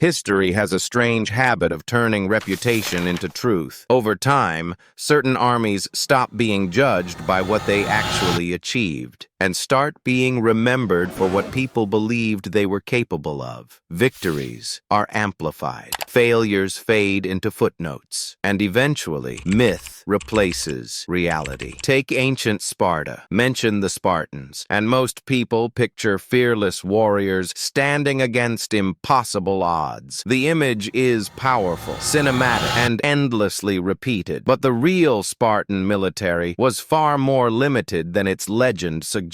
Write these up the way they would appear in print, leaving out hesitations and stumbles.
History has a strange habit of turning reputation into truth. Over time, certain armies stop being judged by what they actually achieved and start being remembered for what people believed they were capable of. Victories are amplified, failures fade into footnotes, and eventually, myth replaces reality. Take ancient Sparta, mention the Spartans, and most people picture fearless warriors standing against impossible odds. The image is powerful, cinematic, and endlessly repeated, but the real Spartan military was far more limited than its legend suggests.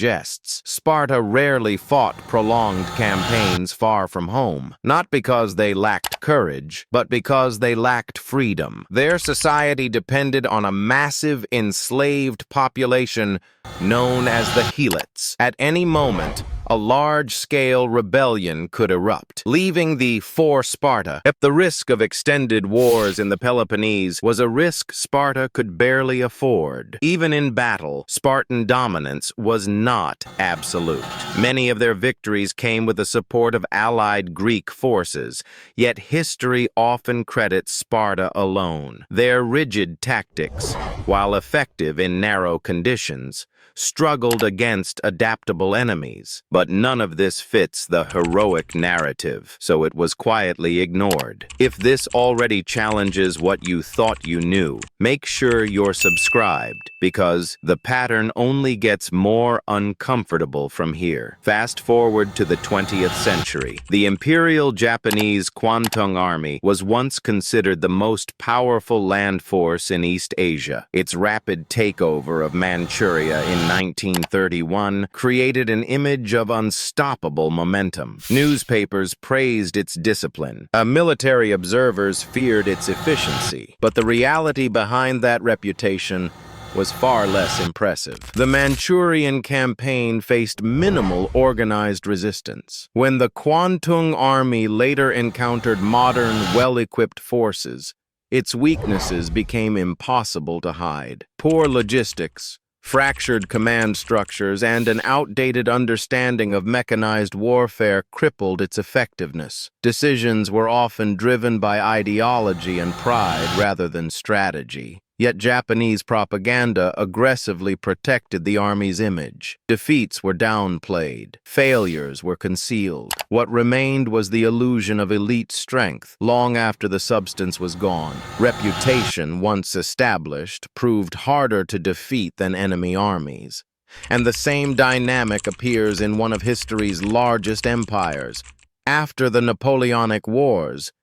Sparta rarely fought prolonged campaigns far from home, not because they lacked courage, but because they lacked freedom. Their society depended on a massive enslaved population known as the Helots. At any moment, a large-scale rebellion could erupt, leaving the for Sparta. The risk of extended wars in the Peloponnese was a risk Sparta could barely afford. Even in battle, Spartan dominance was not absolute. Many of their victories came with the support of allied Greek forces, yet history often credits Sparta alone. Their rigid tactics, while effective in narrow conditions, struggled against adaptable enemies. But none of this fits the heroic narrative, so it was quietly ignored. If this already challenges what you thought you knew, make sure you're subscribed, because the pattern only gets more uncomfortable from here. Fast forward to the 20th century. The Imperial Japanese Kwantung Army was once considered the most powerful land force in East Asia. Its rapid takeover of Manchuria in 1931 created an image of unstoppable momentum. Newspapers praised its discipline. Military observers feared its efficiency. But the reality behind that reputation was far less impressive. The Manchurian campaign faced minimal organized resistance. When the Kwantung Army later encountered modern, well-equipped forces, its weaknesses became impossible to hide. Poor logistics, fractured command structures, and an outdated understanding of mechanized warfare crippled its effectiveness. Decisions were often driven by ideology and pride rather than strategy. Yet Japanese propaganda aggressively protected the army's image. Defeats were downplayed. Failures were concealed. What remained was the illusion of elite strength long after the substance was gone. Reputation, once established, proved harder to defeat than enemy armies. And the same dynamic appears in one of history's largest empires. After the Napoleonic Wars,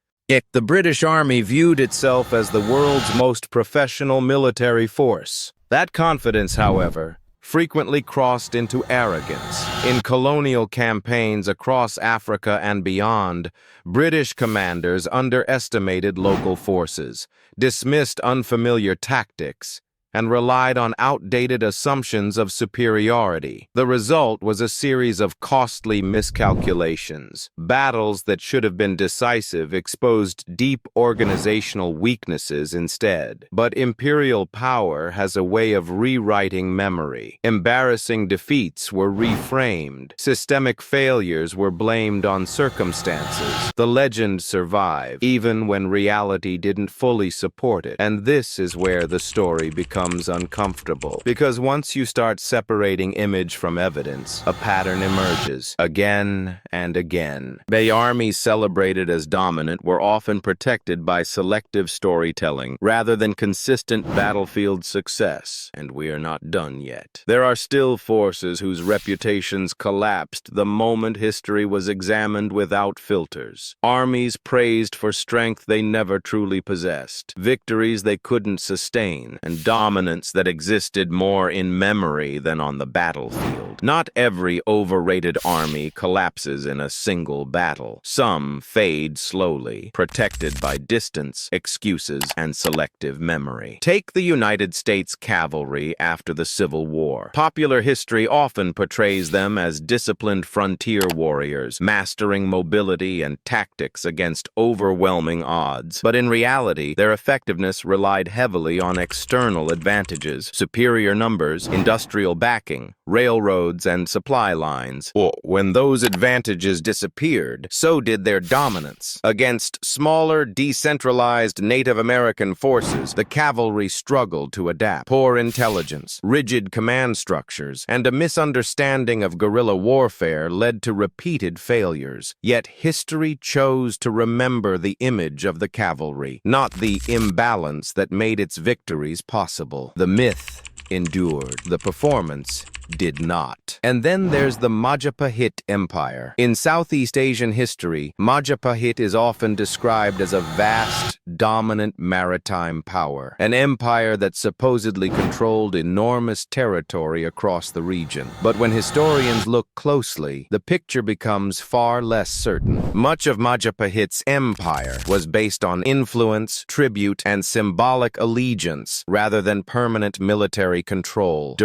the British Army viewed itself as the world's most professional military force. That confidence, however, frequently crossed into arrogance. In colonial campaigns across Africa and beyond, British commanders underestimated local forces, dismissed unfamiliar tactics, and relied on outdated assumptions of superiority. The result was a series of costly miscalculations. Battles that should have been decisive exposed deep organizational weaknesses instead. But imperial power has a way of rewriting memory. Embarrassing defeats were reframed. Systemic failures were blamed on circumstances. The legend survived, even when reality didn't fully support it. And this is where the story becomes uncomfortable. Because once you start separating image from evidence, a pattern emerges, again and again. The armies celebrated as dominant were often protected by selective storytelling, rather than consistent battlefield success. And we are not done yet. There are still forces whose reputations collapsed the moment history was examined without filters. Armies praised for strength they never truly possessed, victories they couldn't sustain, and dominance that existed more in memory than on the battlefield. Not every overrated army collapses in a single battle. Some fade slowly, protected by distance, excuses, and selective memory. Take the United States cavalry after the Civil War. Popular history often portrays them as disciplined frontier warriors, mastering mobility and tactics against overwhelming odds. But in reality, their effectiveness relied heavily on external advantages. advantages: superior numbers, industrial backing, railroads, and supply lines. Well, when those advantages disappeared, so did their dominance. Against smaller, decentralized Native American forces, the cavalry struggled to adapt. Poor intelligence, rigid command structures, and a misunderstanding of guerrilla warfare led to repeated failures. Yet history chose to remember the image of the cavalry, not the imbalance that made its victories possible. The myth endured. The performance did not. And then there's the Majapahit Empire. In Southeast Asian history, Majapahit is often described as a vast, dominant maritime power, an empire that supposedly controlled enormous territory across the region. But when historians look closely, the picture becomes far less certain. Much of Majapahit's empire was based on influence, tribute, and symbolic allegiance rather than permanent military control.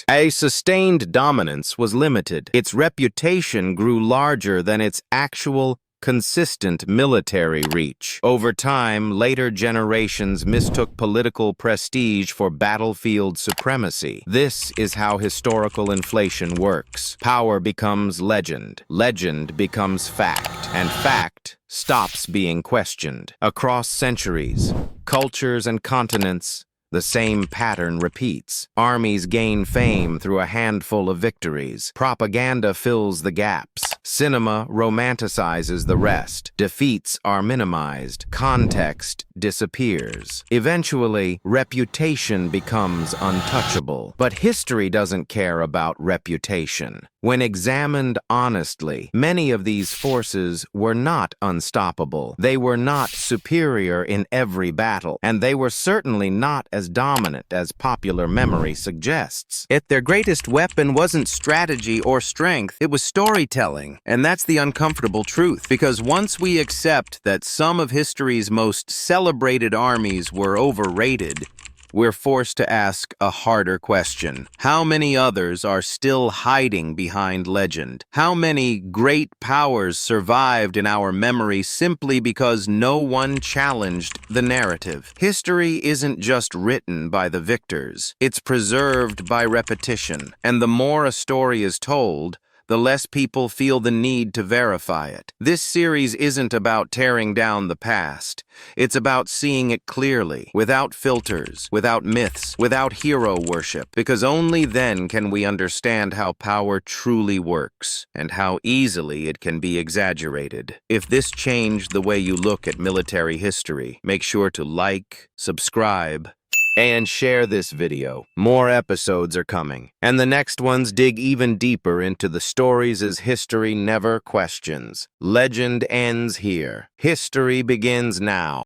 A sustained dominance was limited. Its reputation grew larger than its actual consistent military reach. Over time, later generations mistook political prestige for battlefield supremacy. This is how historical inflation works. Power becomes legend, legend becomes fact, and fact stops being questioned. Across centuries, cultures, and continents, the same pattern repeats. Armies gain fame through a handful of victories. Propaganda fills the gaps. Cinema romanticizes the rest. Defeats are minimized. Context disappears. Eventually, reputation becomes untouchable. But history doesn't care about reputation. When examined honestly, many of these forces were not unstoppable. They were not superior in every battle, and they were certainly not as dominant as popular memory suggests. Yet their greatest weapon wasn't strategy or strength, it was storytelling. And that's the uncomfortable truth, because once we accept that some of history's most celebrated armies were overrated, we're forced to ask a harder question. How many others are still hiding behind legend? How many great powers survived in our memory simply because no one challenged the narrative? History isn't just written by the victors. It's preserved by repetition. And the more a story is told, the less people feel the need to verify it. This series isn't about tearing down the past. It's about seeing it clearly, without filters, without myths, without hero worship, because only then can we understand how power truly works and how easily it can be exaggerated. If this changed the way you look at military history, make sure to like, subscribe, and share this video. More episodes are coming, and the next ones dig even deeper into the stories as history never questions. Legend ends here. History begins now.